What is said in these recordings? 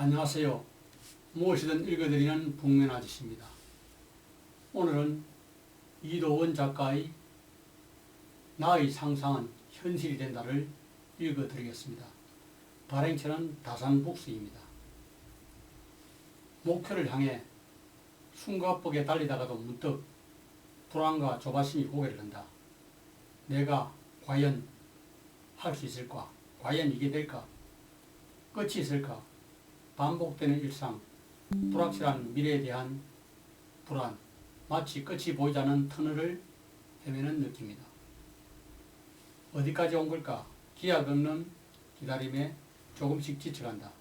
안녕하세요. 무엇이든 읽어드리는 북면 아저씨입니다. 오늘은 이도원 작가의 나의 상상은 현실이 된다를 읽어드리겠습니다. 발행처는 다산북스입니다. 목표를 향해 숨가쁘게 달리다가도 문득 불안과 조바심이 고개를 든다. 내가 과연 할 수 있을까? 과연 이게 될까? 끝이 있을까? 반복되는 일상, 불확실한 미래에 대한 불안, 마치 끝이 보이지 않는 터널을 헤매는 느낌이다. 어디까지 온 걸까? 기약 없는 기다림에 조금씩 지쳐간다.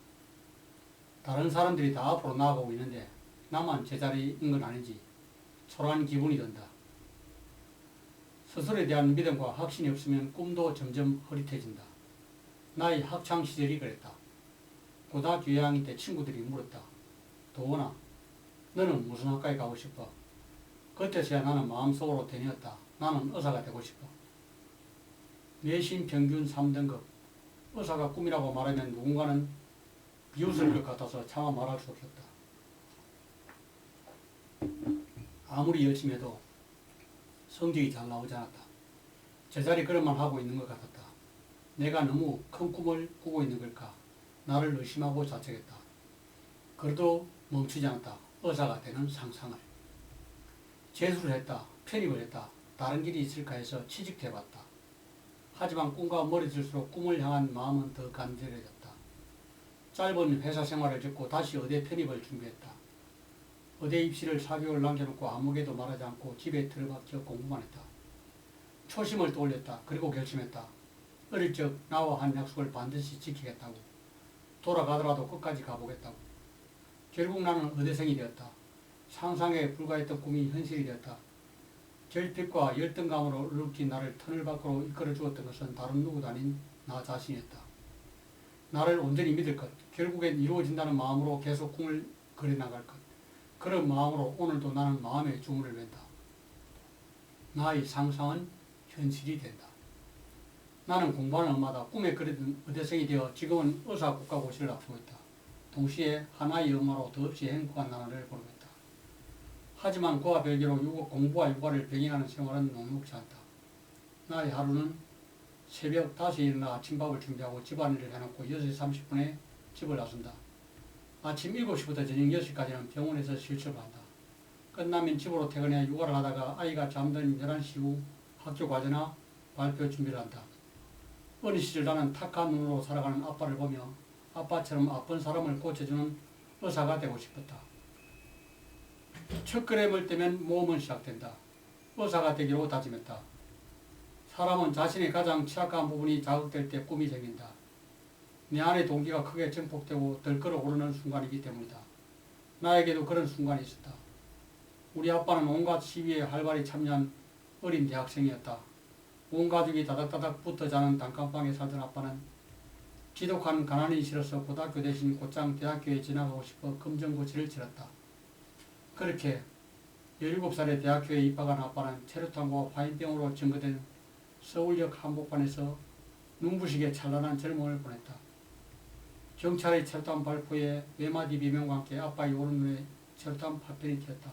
다른 사람들이 다 앞으로 나아가고 있는데 나만 제자리인 건 아닌지 초라한 기분이 든다. 스스로에 대한 믿음과 확신이 없으면 꿈도 점점 흐릿해진다. 나의 학창시절이 그랬다. 고등학교 2학년 때 친구들이 물었다. 도원아, 너는 무슨 학과에 가고 싶어? 그때서야 나는 마음속으로 되뇌었다. 나는 의사가 되고 싶어. 내신 평균 3등급. 의사가 꿈이라고 말하면 누군가는 비웃을 것 같아서 차마 말할 수 없었다. 아무리 열심히 해도 성적이 잘 나오지 않았다. 제자리 걸음만 하고 있는 것 같았다. 내가 너무 큰 꿈을 꾸고 있는 걸까? 나를 의심하고 자책했다. 그래도 멈추지 않았다. 의사가 되는 상상을. 재수를 했다. 편입을 했다. 다른 길이 있을까 해서 취직도 해봤다. 하지만 꿈과 멀리 들수록 꿈을 향한 마음은 더 간절해졌다. 짧은 회사 생활을 접고 다시 의대 편입을 준비했다. 의대 입시를 4개월 남겨놓고 아무에게도 말하지 않고 집에 들어박혀 공부만 했다. 초심을 떠올렸다. 그리고 결심했다. 어릴 적 나와 한 약속을 반드시 지키겠다고. 돌아가더라도 끝까지 가보겠다고. 결국 나는 의대생이 되었다. 상상에 불과했던 꿈이 현실이 되었다. 결핍과 열등감으로 얼룩진 나를 터널 밖으로 이끌어 주었던 것은 다른 누구도 아닌 나 자신이었다. 나를 온전히 믿을 것, 결국엔 이루어진다는 마음으로 계속 꿈을 그려나갈 것. 그런 마음으로 오늘도 나는 마음의 주문을 웬다. 나의 상상은 현실이 된다. 나는 공부하는 엄마다. 꿈에 그리던 의대생이 되어 지금은 의사 국가고시를 앞두고 있다. 동시에 하나의 엄마로 더없이 행복한 나날을 보내고 있다. 하지만 그와 별개로 공부와 육아를 병행하는 생활은 녹록지 않다. 나의 하루는 새벽 5시에 일어나 아침밥을 준비하고 집안일을 해놓고 6시 30분에 집을 나선다. 아침 7시부터 저녁 6시까지는 병원에서 실습을 한다. 끝나면 집으로 퇴근해 육아를 하다가 아이가 잠든 11시 후 학교 과제나 발표 준비를 한다. 어린 시절 나는 탁한 눈으로 살아가는 아빠를 보며 아빠처럼 아픈 사람을 고쳐주는 의사가 되고 싶었다. 첫 걸음을 떼면 모험은 시작된다. 의사가 되기로 다짐했다. 사람은 자신의 가장 취약한 부분이 자극될 때 꿈이 생긴다. 내 안의 동기가 크게 증폭되고 덜 끌어오르는 순간이기 때문이다. 나에게도 그런 순간이 있었다. 우리 아빠는 온갖 시위에 활발히 참여한 어린 대학생이었다. 온 가족이 다닥다닥 붙어 자는 단칸방에 살던 아빠는 지독한 가난이 싫어서 고등학교 대신 곧장 대학교에 진학하고 싶어 검정고시를 치렀다. 그렇게 17살에 대학교에 입학한 아빠는 체류탄과 화인병으로 증거된 서울역 한복판에서 눈부시게 찬란한 젊음을 보냈다. 경찰의 철단 발포에 외마디 비명과 함께 아빠의 오른눈에 철단 파편이 튀었다.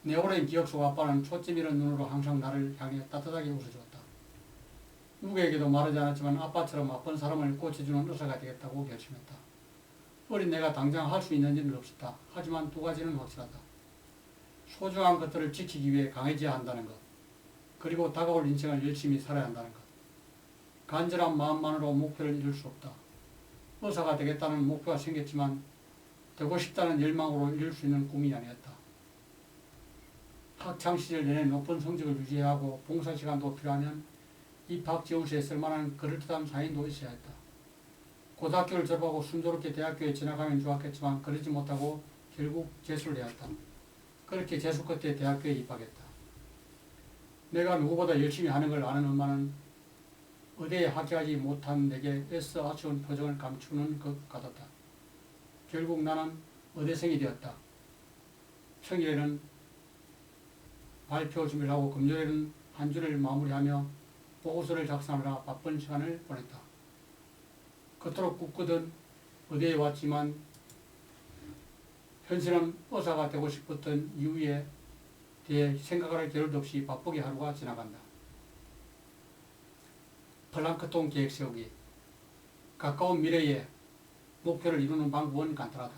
내 오랜 기억 속 아빠는 초점 잃은 눈으로 항상 나를 향해 따뜻하게 웃어주었다. 누구에게도 말하지 않았지만 아빠처럼 아픈 사람을 고쳐주는 의사가 되겠다고 결심했다. 어린 내가 당장 할 수 있는지는 없었다. 하지만 두 가지는 확실하다. 소중한 것들을 지키기 위해 강해져야 한다는 것. 그리고 다가올 인생을 열심히 살아야 한다는 것. 간절한 마음만으로 목표를 이룰 수 없다. 의사가 되겠다는 목표가 생겼지만 되고 싶다는 열망으로 이룰 수 있는 꿈이 아니었다. 학창시절 내내 높은 성적을 유지해야 하고 봉사시간도 필요하면 입학 지원서에 쓸만한 그럴듯한 사인도 있어야 했다. 고등학교를 졸업하고 순조롭게 대학교에 진학하면 좋았겠지만 그러지 못하고 결국 재수를 해야 했다. 그렇게 재수 끝에 대학교에 입학했다. 내가 누구보다 열심히 하는 걸 아는 엄마는 의대에 합격하지 못한 내게 애써 아쉬운 표정을 감추는 것 같았다. 결국 나는 의대생이 되었다. 평일에는 발표 준비를 하고 금요일에는 한 주를 마무리하며 보고서를 작성하느라 바쁜 시간을 보냈다. 그토록 꿈꾸던 의대에 왔지만 현실은 의사가 되고 싶었던 이유에 대해 생각할 겨를도 없이 바쁘게 하루가 지나간다. 플랑크톤 계획 세우기. 가까운 미래에 목표를 이루는 방법은 간단하다.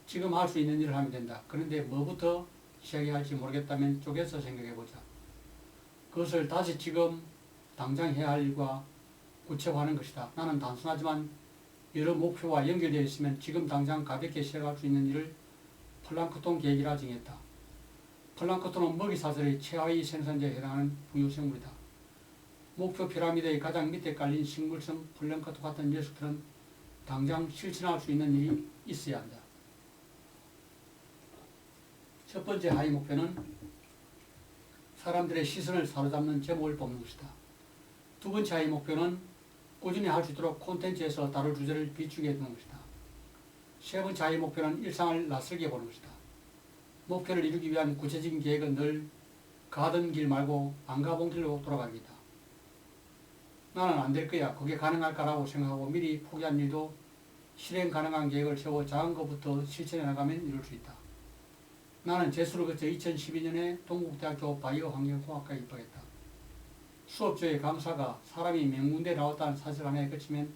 지금 할 수 있는 일을 하면 된다. 그런데 뭐부터 시작해야 할지 모르겠다면 쪼개서 생각해보자. 그것을 다시 지금 당장 해야 할 일과 구체화하는 것이다. 나는 단순하지만 여러 목표와 연결되어 있으면 지금 당장 가볍게 시작할 수 있는 일을 플랑크톤 계획이라 정했다. 플랑크톤은 먹이사슬의 최하위 생산자에 해당하는 부유생물이다. 목표 피라미드의 가장 밑에 깔린 식물성 플랑크톤 같은 녀석들은 당장 실천할 수 있는 일이 있어야 한다. 첫 번째 하위 목표는 사람들의 시선을 사로잡는 제목을 뽑는 것이다. 두 번째 하위 목표는 꾸준히 할 수 있도록 콘텐츠에서 다룰 주제를 비추게 해두는 것이다. 세 번째 하위 목표는 일상을 낯설게 보는 것이다. 목표를 이루기 위한 구체적인 계획은 늘 가던 길 말고 안 가본 길로 돌아가기다. 나는 안 될 거야. 그게 가능할까라고 생각하고 미리 포기한 일도 실행 가능한 계획을 세워 작은 것부터 실천해 나가면 이룰 수 있다. 나는 재수를 거쳐 2012년에 동국대학교 바이오 환경공학과에 입학했다. 수업조의 강사가 사람이 명문대에 나왔다는 사실 하나에 그치면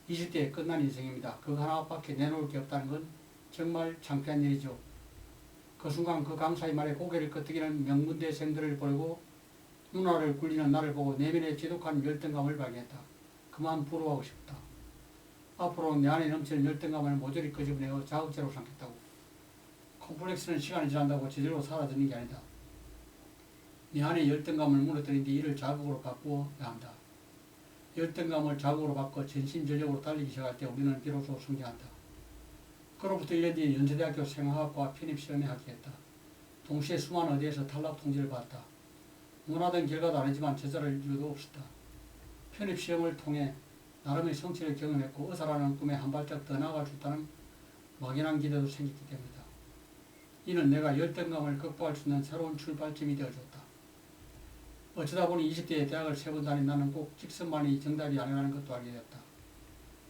20대에 끝난 인생입니다. 그거 하나밖에 내놓을 게 없다는 건 정말 창피한 일이죠. 그 순간 그 강사의 말에 고개를 끄덕이는 명문대생들을 보고 눈알을 굴리는 나를 보고 내면의 지독한 열등감을 발견했다. 그만 부러워하고 싶다. 앞으로 내 안에 넘치는 열등감을 모조리 끄집어내어 자극제로 삼겠다고. 콤플렉스는 시간이 지난다고 제대로 사라지는 게 아니다. 내 안에 열등감을 무너뜨린 뒤 이를 자극으로 바꾸어야 한다. 열등감을 자극으로 바꿔 전심전력으로 달리기 시작할 때 우리는 비로소 성장한다. 그로부터 1년 뒤 연세대학교 생화학과 편입시험에 합격했다. 동시에 수많은 어디에서 탈락 통지를 받았다. 원하던 결과도 아니지만 제자를 이유도 없었다. 편입시험을 통해 나름의 성취를 경험했고 의사라는 꿈에 한 발짝 더 나아갈 수 있다는 막연한 기대도 생겼기 때문이다. 이는 내가 열등감을 극복할 수 있는 새로운 출발점이 되어줬다. 어쩌다 보니 20대에 대학을 3번 다닌 나는 꼭 직선만이 정답이 아니라는 것도 알게 되었다.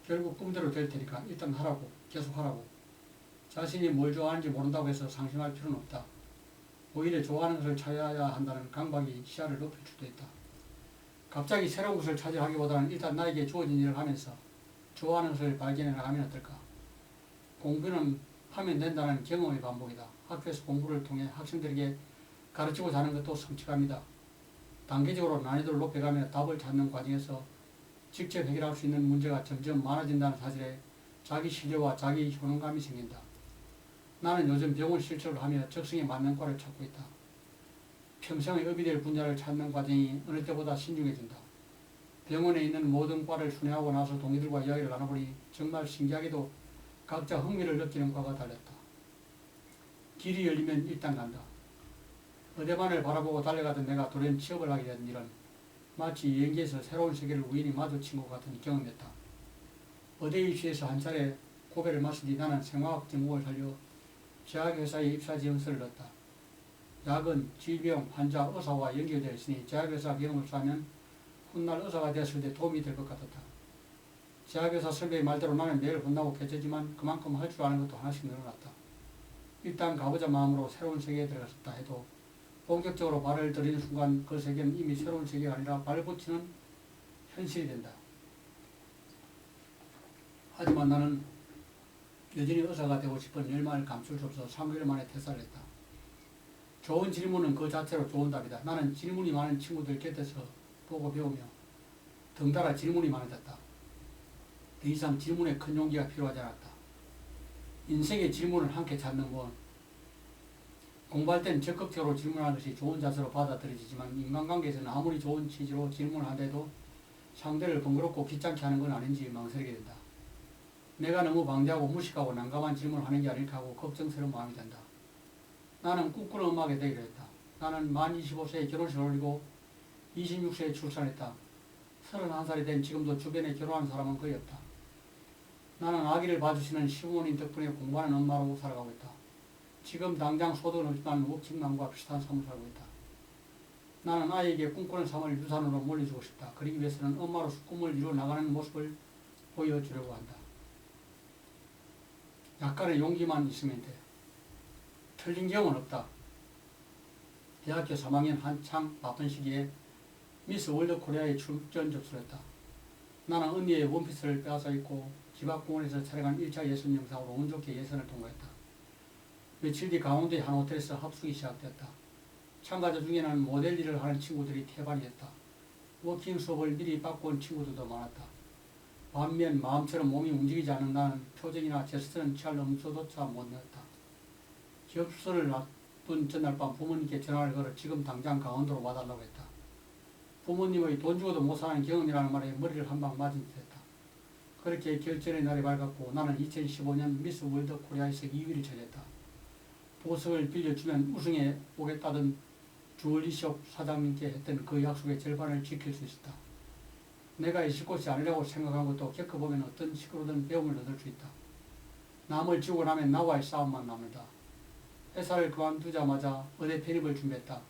결국 꿈대로 될 테니까 일단 하라고, 계속 하라고. 자신이 뭘 좋아하는지 모른다고 해서 상심할 필요는 없다. 오히려 좋아하는 것을 찾아야 한다는 강박이 시야를 높일 수도 있다. 갑자기 새로운 것을 찾으려 하기보다는 일단 나에게 주어진 일을 하면서 좋아하는 것을 발견해 나가면 어떨까? 공부는 하면 된다는 경험의 반복이다. 학교에서 공부를 통해 학생들에게 가르치고자 하는 것도 성취감이다. 단계적으로 난이도를 높여가며 답을 찾는 과정에서 직접 해결할 수 있는 문제가 점점 많아진다는 사실에 자기 신뢰와 자기 효능감이 생긴다. 나는 요즘 병원 실습을 하며 적성에 맞는 과를 찾고 있다. 평생의 업이 될 분야를 찾는 과정이 어느 때보다 신중해진다. 병원에 있는 모든 과를 순회하고 나서 동기들과 이야기를 나눠보니 정말 신기하게도 각자 흥미를 느끼는 과가 달렸다. 길이 열리면 일단 간다. 의대만을 바라보고 달려가던 내가 돌연 취업을 하게 된 일은 마치 여행지에서 새로운 세계를 우연히 마주친 것 같은 경험이었다. 의대 입시에서 한 차례 고배를 마친 뒤 나는 생화학 전공을 살려 제약회사에 입사 지원서를 넣었다. 약은 질병, 환자, 의사와 연결되어 있으니 제약회사 경험을 쌓으면 훗날 의사가 되었을 때 도움이 될 것 같았다. 제약회사 선배의 말대로 나는 매일 혼나고 개쩌지만 그만큼 할 줄 아는 것도 하나씩 늘어났다. 일단 가보자 마음으로 새로운 세계에 들어갔다 해도 본격적으로 발을 들이는 순간 그 세계는 이미 새로운 세계가 아니라 발붙이는 현실이 된다. 하지만 나는 여전히 의사가 되고 싶은 열망을 감출 수 없어 3개월 만에 퇴사를 했다. 좋은 질문은 그 자체로 좋은 답이다. 나는 질문이 많은 친구들 곁에서 보고 배우며 덩달아 질문이 많아졌다. 더 이상 질문에 큰 용기가 필요하지 않았다. 인생의 질문을 함께 찾는 건 공부할 땐 적극적으로 질문하는 것이 좋은 자세로 받아들여지지만 인간관계에서는 아무리 좋은 취지로 질문을 하더라도 상대를 번거롭고 귀찮게 하는 건 아닌지 망설이게 된다. 내가 너무 방대하고 무식하고 난감한 질문을 하는 게 아닐까 하고 걱정스러운 마음이 든다. 나는 꿈꾸는 음악에 되기로 했다. 나는 만 25세에 결혼식을 올리고 26세에 출산했다. 31살이 된 지금도 주변에 결혼한 사람은 거의 없다. 나는 아기를 봐주시는 시부모님 덕분에 공부하는 엄마로 살아가고 있다. 지금 당장 소득은 없지만 워킹맘과 비슷한 삶을 살고 있다. 나는 아이에게 꿈꾸는 삶을 유산으로 물려주고 싶다. 그러기 위해서는 엄마로서 꿈을 이루어 나가는 모습을 보여주려고 한다. 약간의 용기만 있으면 돼. 틀린 경우는 없다. 대학교 3학년 한창 바쁜 시기에 미스 월드 코리아에 출전 접수를 했다. 나는 언니의 원피스를 빼앗아 입고 집 앞 공원에서 촬영한 1차 예선 영상으로 운 좋게 예선을 통과했다. 며칠 뒤 강원도의 한 호텔에서 합숙이 시작되었다. 참가자 중에는 모델 일을 하는 친구들이 태반이었다. 워킹 수업을 미리 받고 온 친구들도 많았다. 반면 마음처럼 몸이 움직이지 않는 나는 표정이나 제스처는 취할 엄두조차 못 내었다. 접수를 앞둔 전날 밤 부모님께 전화를 걸어 지금 당장 강원도로 와달라고 했다. 부모님의 돈 주고도 못 사는 경험이라는 말에 머리를 한 방 맞은 듯했다. 그렇게 결전의 날이 밝았고 나는 2015년 미스 월드 코리아에서 2위를 차지했다. 보석을 빌려주면 우승해 오겠다던 주얼리숍 사장님께 했던 그 약속의 절반을 지킬 수 있었다. 내가 있을 곳이 아니라고 생각한 것도 겪어보면 어떤 식으로든 배움을 얻을 수 있다. 남을 지우고 나면 나와의 싸움만 남는다. 회사를 그만두자마자 의대 편입을 준비했다.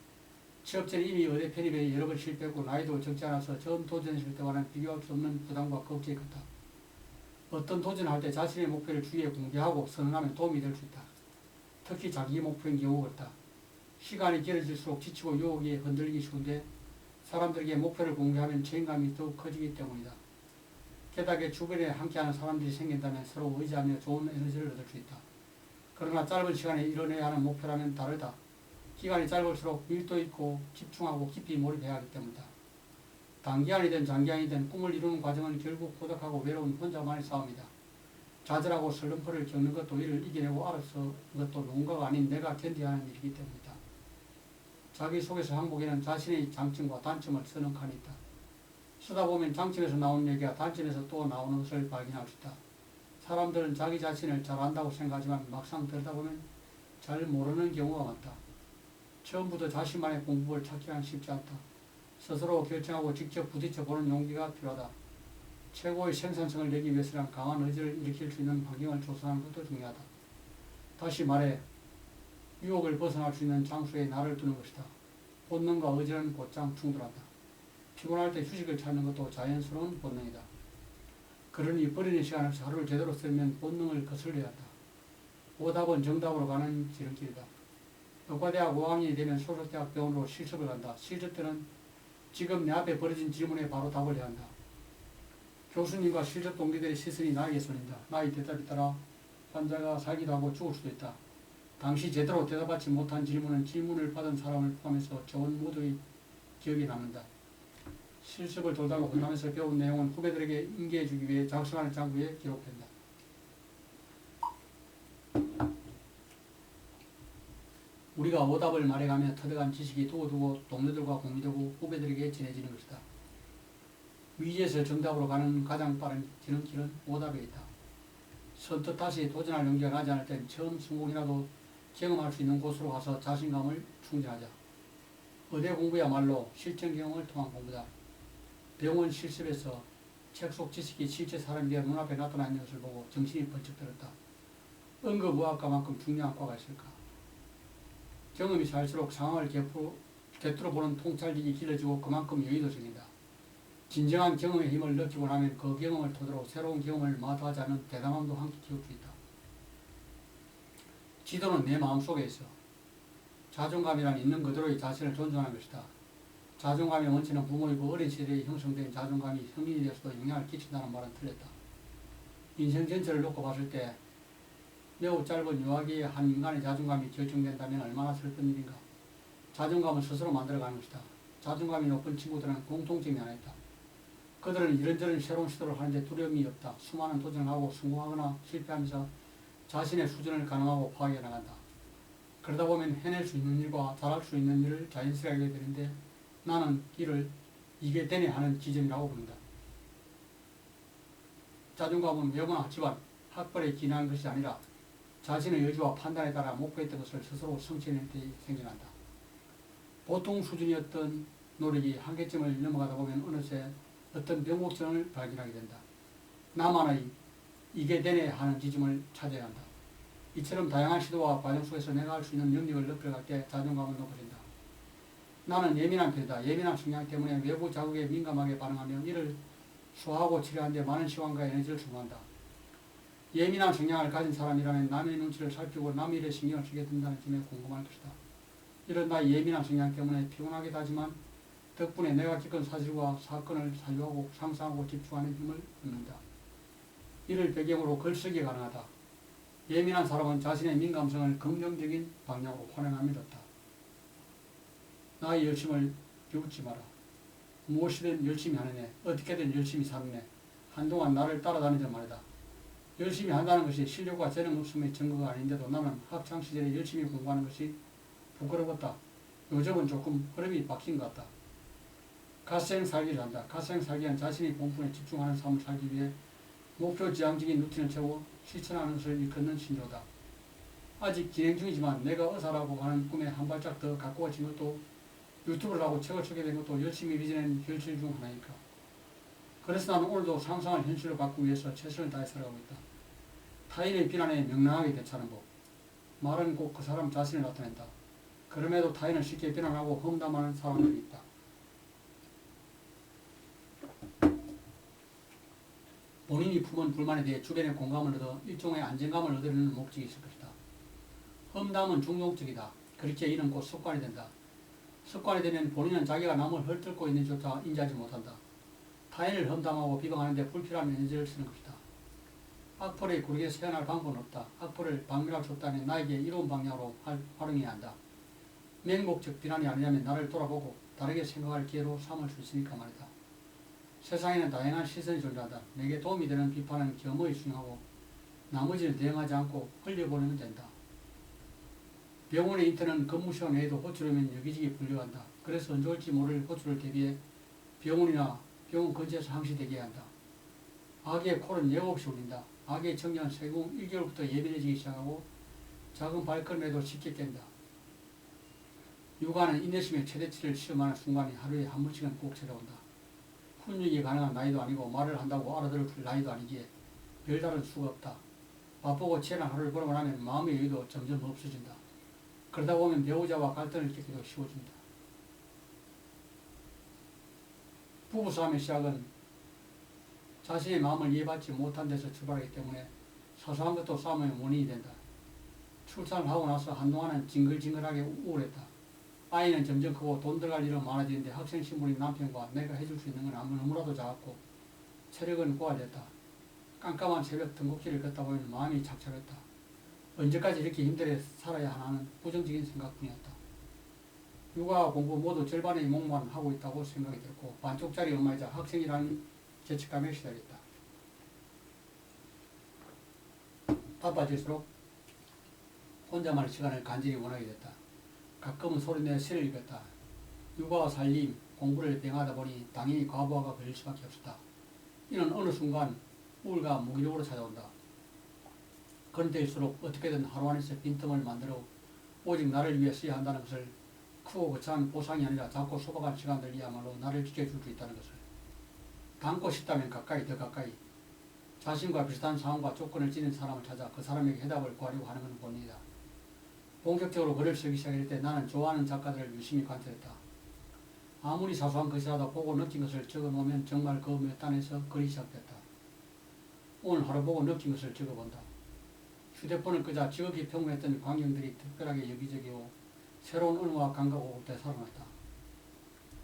취업 전에 이미 의대 편입에 여러 번 실패했고 나이도 적지 않아서 처음 도전했을 때와는 비교할 수 없는 부담과 걱정이 컸다. 어떤 도전을 할 때 자신의 목표를 주위에 공개하고 선언하면 도움이 될 수 있다. 특히 자기 목표인 경우가 없다. 시간이 길어질수록 지치고 유혹에 흔들리기 쉬운데 사람들에게 목표를 공개하면 책임감이 더욱 커지기 때문이다. 게다가 주변에 함께하는 사람들이 생긴다면 서로 의지하며 좋은 에너지를 얻을 수 있다. 그러나 짧은 시간에 이뤄내야 하는 목표라면 다르다. 기간이 짧을수록 밀도 있고 집중하고 깊이 몰입해야 하기 때문이다. 단기간이든 장기간이든 꿈을 이루는 과정은 결국 고독하고 외로운 혼자만의 싸움이다. 좌절하고 슬럼프를 겪는 것도 이를 이겨내고 알아서 것도 누군가가 아닌 내가 견뎌야 하는 일이기 때문이다. 자기소개서 항목에는 자신의 장점과 단점을 쓰는 칸이 있다. 쓰다 보면 장점에서 나오는 얘기가 단점에서 또 나오는 것을 발견할 수 있다. 사람들은 자기 자신을 잘 안다고 생각하지만 막상 들여다보면 잘 모르는 경우가 많다. 처음부터 자신만의 공부를 찾기는 쉽지 않다. 스스로 결정하고 직접 부딪혀 보는 용기가 필요하다. 최고의 생산성을 내기 위해서는 강한 의지를 일으킬 수 있는 환경을 조성하는 것도 중요하다. 다시 말해 유혹을 벗어날 수 있는 장소에 나를 두는 것이다. 본능과 의지는 곧장 충돌한다. 피곤할 때 휴식을 찾는 것도 자연스러운 본능이다. 그러니 버리는 시간을 하루를 제대로 쓰면 본능을 거슬려야 한다. 오답은 정답으로 가는 지름길이다. 의과대학 5학년이 되면 소속대학 병원으로 실습을 간다. 실습 때는 지금 내 앞에 벌어진 질문에 바로 답을 해야 한다. 교수님과 실습 동기들의 시선이 나에게 쏠린다. 나의 대답에 따라 환자가 살기도 하고 죽을 수도 있다. 당시 제대로 대답하지 못한 질문을 받은 사람을 포함해서 저온 모두의 기억에 남는다. 실습을 돌다가 혼나면서 배운 내용은 후배들에게 인계해주기 위해 작성하는 장부에 기록된다. 우리가 오답을 말해가며 터득한 지식이 두고두고 동료들과 공유되고 후배들에게 전해지는 것이다. 미지에서 정답으로 가는 가장 빠른 지름길은 오답에 있다. 선뜻 다시 도전할 용기가 나지 않을 땐 처음 성공이라도 경험할 수 있는 곳으로 가서 자신감을 충전하자. 의대 공부야말로 실전 경험을 통한 공부다. 병원 실습에서 책 속 지식이 실제 사람들의 눈앞에 나타나 있는 것을 보고 정신이 번쩍 들었다. 응급의학과만큼 중요한 과가 있을까? 경험이 쌓일수록 상황을 곁으로 보는 통찰력이 길어지고 그만큼 여유도 생긴다. 진정한 경험의 힘을 느끼고 나면 그 경험을 토대로 새로운 경험을 마다하지 않은 대담함도 함께 키울 수 있다. 지도는 내 마음속에 있어. 자존감이란 있는 그대로의 자신을 존중하는 것이다. 자존감의 원천은 부모이고 어린 시대에 형성된 자존감이 성인이 되어서도 영향을 끼친다는 말은 틀렸다. 인생 전체를 놓고 봤을 때 매우 짧은 유아기의 한 인간의 자존감이 결정된다면 얼마나 슬픈 일인가. 자존감은 스스로 만들어가는 것이다. 자존감이 높은 친구들은 공통점이 하나 있다. 그들은 이런저런 새로운 시도를 하는데 두려움이 없다. 수많은 도전을 하고 성공하거나 실패하면서 자신의 수준을 가늠하고 파악해 나간다. 그러다 보면 해낼 수 있는 일과 잘할 수 있는 일을 자연스레 하게 되는데 나는 이를 이게 되네 하는 지점이라고 부른다. 자존감은 외모나 집안, 학벌에 기인한 것이 아니라 자신의 의지와 판단에 따라 목표했던 것을 스스로 성취해낼 때 생겨난다. 보통 수준이었던 노력이 한계점을 넘어가다 보면 어느새 어떤 변곡점을 발견하게 된다. 나만의 이게 되네 하는 지점을 찾아야 한다. 이처럼 다양한 시도와 과정 속에서 내가 할 수 있는 능력을 높여갈 때 자존감은 높아진다. 나는 예민한 편이다. 예민한 성향 때문에 외부 자극에 민감하게 반응하며 이를 소화하고 치료하는 데 많은 시간과 에너지를 소모한다. 예민한 성향을 가진 사람이라면 남의 눈치를 살피고 남의 일에 신경을 쓰게 된다는 점에 공감할 것이다. 이런 나의 예민한 성향 때문에 피곤하기도 하지만 덕분에 내가 겪은 사실과 사건을 사유하고 상상하고 집중하는 힘을 얻는다. 이를 배경으로 글쓰기가 가능하다. 예민한 사람은 자신의 민감성을 긍정적인 방향으로 활용하며 넣다. 나의 열심을 비웃지 마라. 무엇이든 열심히 하느냐, 어떻게든 열심히 사느냐, 한동안 나를 따라다니자 말이다. 열심히 한다는 것이 실력과 재능 없음의 증거가 아닌데도 나는 학창시절에 열심히 공부하는 것이 부끄러웠다. 요즘은 조금 흐름이 바뀐 것 같다. 갓생 살기를 한다. 갓생 살기는 자신의 본분에 집중하는 삶을 살기 위해 목표 지향적인 루틴을 채워 실천하는 것을 일컫는 신조다. 아직 진행 중이지만 내가 의사라고 하는 꿈에 한 발짝 더 가까워진 것도 유튜브를 하고 책을 쓰게 된 것도 열심히 빚어낸 현실 중 하나니까. 그래서 나는 오늘도 상상을 현실로 바꾸기 위해서 최선을 다해 살아가고 있다. 타인의 비난에 명랑하게 대처하는 법. 말은 꼭 그 사람 자신을 나타낸다. 그럼에도 타인을 쉽게 비난하고 험담하는 사람들이 있다. 본인이 품은 불만에 대해 주변의 공감을 얻어 일종의 안정감을 얻으려는 목적이 있을 것이다. 험담은 중독적이다. 그렇게 이는 곧 습관이 된다. 습관이 되면 본인은 자기가 남을 헐뜯고 있는지조차 인지하지 못한다. 타인을 험담하고 비방하는데 불필요한 에너지를 쓰는 것이다. 악플에 고르게 세안할 방법은 없다. 악플을 박멸할 수 없다면 나에게 이로운 방향으로 활용해야 한다. 맹목적 비난이 아니라면 나를 돌아보고 다르게 생각할 기회로 삼을 수 있으니까 말이다. 세상에는 다양한 시선이 존재한다. 내게 도움이 되는 비판은 겸허히 수용하고 나머지는 대응하지 않고 흘려보내면 된다. 병원의 인턴은 근무 시간 외에도 호출하면 여기저기 불려간다. 그래서 언제 올지 모를 호출을 대비해 병원이나 병원 근처에서 항시되게 한다. 아기의 코는 예고 없이 울린다. 아기의 청년은 생후 1개월부터 예민해지기 시작하고 작은 발걸음에도 쉽게 깬다. 육아는 인내심의 최대치를 시험하는 순간이 하루에 한 번씩은 꼭 찾아온다. 훈육이 가능한 나이도 아니고 말을 한다고 알아들을 나이도 아니기에 별다른 수가 없다. 바쁘고 치열한 하루를 보내고 나면 마음의 여유도 점점 없어진다. 그러다 보면 배우자와 갈등을 겪기도 쉬워진다. 부부싸움의 시작은 자신의 마음을 이해받지 못한 데서 출발하기 때문에 사소한 것도 싸움의 원인이 된다. 출산을 하고 나서 한동안은 징글징글하게 우울했다. 아이는 점점 크고 돈 들어갈 일은 많아지는데 학생 신분인 남편과 내가 해줄 수 있는 건 너무나도 작았고 체력은 고갈됐다. 깜깜한 새벽 등굣길을 걷다 보면 마음이 착잡했다. 언제까지 이렇게 힘들게 살아야 하나는 부정적인 생각뿐이었다. 육아와 공부 모두 절반의 목만 하고 있다고 생각이 들었고 반쪽짜리 엄마이자 학생이라는 죄책감에 시달렸다. 바빠질수록 혼자만의 시간을 간절히 원하게 됐다. 가끔은 소리내 시를 읽었다. 육아와 살림, 공부를 병하다 보니 당연히 과부하가 걸릴 수밖에 없었다. 이는 어느 순간 우울과 무기력으로 찾아온다. 그런 때일수록 어떻게든 하루 안에서 빈틈을 만들어 오직 나를 위해 써야 한다는 것을 크고 거창한 보상이 아니라 작고 소박한 시간들이야말로 나를 지켜줄 수 있다는 것을. 닮고 싶다면 가까이 더 가까이 자신과 비슷한 상황과 조건을 지닌 사람을 찾아 그 사람에게 해답을 구하려고 하는 것은 본인이다. 본격적으로 글을 쓰기 시작할 때 나는 좋아하는 작가들을 유심히 관찰했다. 아무리 사소한 것이라도 보고 느낀 것을 적어놓으면 정말 그 몇 단에서 글이 시작됐다. 오늘 하루 보고 느낀 것을 적어본다. 휴대폰을 끄자 지극히 평범했던 광경들이 특별하게 여기저기오 새로운 언어와 감각으로 되살아났다.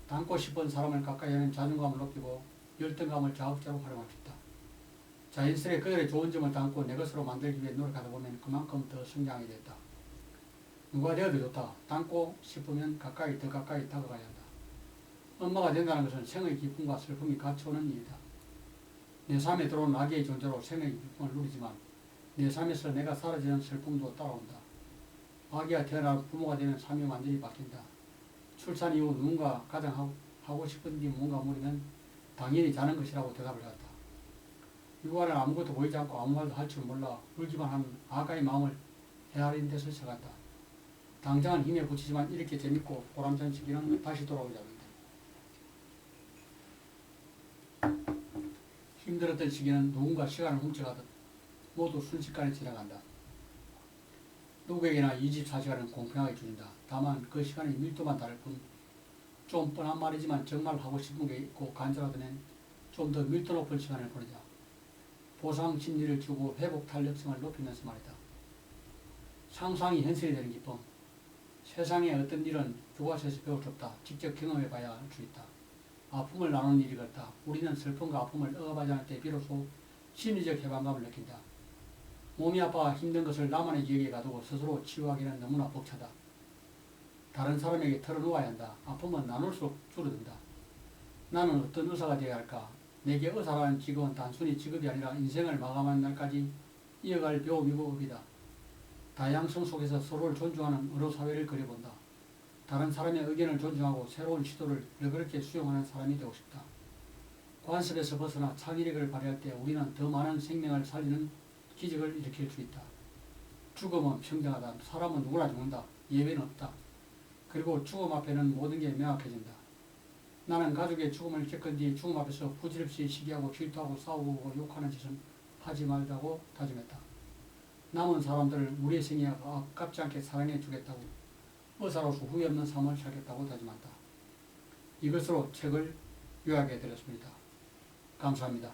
닮고 싶은 사람을 가까이 하면 자존감을 높이고 열등감을 자극제로 활용할 수 있다. 자연스레 그들의 좋은 점을 담고 내 것으로 만들기 위해 노력하다 보면 그만큼 더 성장하게 됐다. 누가 되어도 좋다. 닮고 싶으면 가까이 더 가까이 다가가야 한다. 엄마가 된다는 것은 생의 기쁨과 슬픔이 같이 오는 일이다. 내 삶에 들어온 아기의 존재로 생의 기쁨을 누리지만 내 삶에서 내가 사라지는 슬픔도 따라온다. 아기가 태어나 부모가 되면 삶이 완전히 바뀐다. 출산 이후 누군가 가장 하고 싶은 일이 뭔가 물으면 당연히 자는 것이라고 대답을 했다. 육아는 아무것도 보이지 않고 아무 말도 할 줄 몰라 울기만 한 아가의 마음을 헤아린 데서 시작한다. 당장은 힘에 부치지만 이렇게 재밌고 보람찬 시기는 다시 돌아오지 않는다. 힘들었던 시기는 누군가 시간을 훔쳐가듯 모두 순식간에 지나간다. 누구에게나 24시간은 공평하게 주어진다. 다만 그 시간의 밀도만 다를 뿐 좀 뻔한 말이지만 정말 하고 싶은 게 있고 간절하다면 좀 더 밀도 높은 시간을 보내자. 보상 심리를 주고 회복 탄력성을 높이면서 말이다. 상상이 현실이 되는 기쁨. 세상의 어떤 일은 교과서에서 배울 수 없다. 직접 경험해봐야 알 수 있다. 아픔을 나누는 일이 그렇다. 우리는 슬픔과 아픔을 억압하지 않을 때 비로소 심리적 해방감을 느낀다. 몸이 아파 힘든 것을 나만의 기억에 가두고 스스로 치유하기는 너무나 벅차다. 다른 사람에게 털어놓아야 한다. 아픔은 나눌수록 줄어든다. 나는 어떤 의사가 되어야 할까? 내게 의사라는 직업은 단순히 직업이 아니라 인생을 마감하는 날까지 이어갈 배움이고 업이다. 다양성 속에서 서로를 존중하는 의료사회를 그려본다. 다른 사람의 의견을 존중하고 새로운 시도를 너그럽게 수용하는 사람이 되고 싶다. 관습에서 벗어나 창의력을 발휘할 때 우리는 더 많은 생명을 살리는 기적을 일으킬 수 있다. 죽음은 평등하다. 사람은 누구나 죽는다. 예외는 없다. 그리고 죽음 앞에는 모든 게 명확해진다. 나는 가족의 죽음을 겪은 뒤 죽음 앞에서 부질없이 시기하고 질투하고 싸우고 욕하는 짓은 하지 말자고 다짐했다. 남은 사람들을 우리의 생에 아깝지 않게 사랑해 주겠다고, 의사로서 후회 없는 삶을 살겠다고 다짐한다. 이것으로 책을 요약해 드렸습니다. 감사합니다.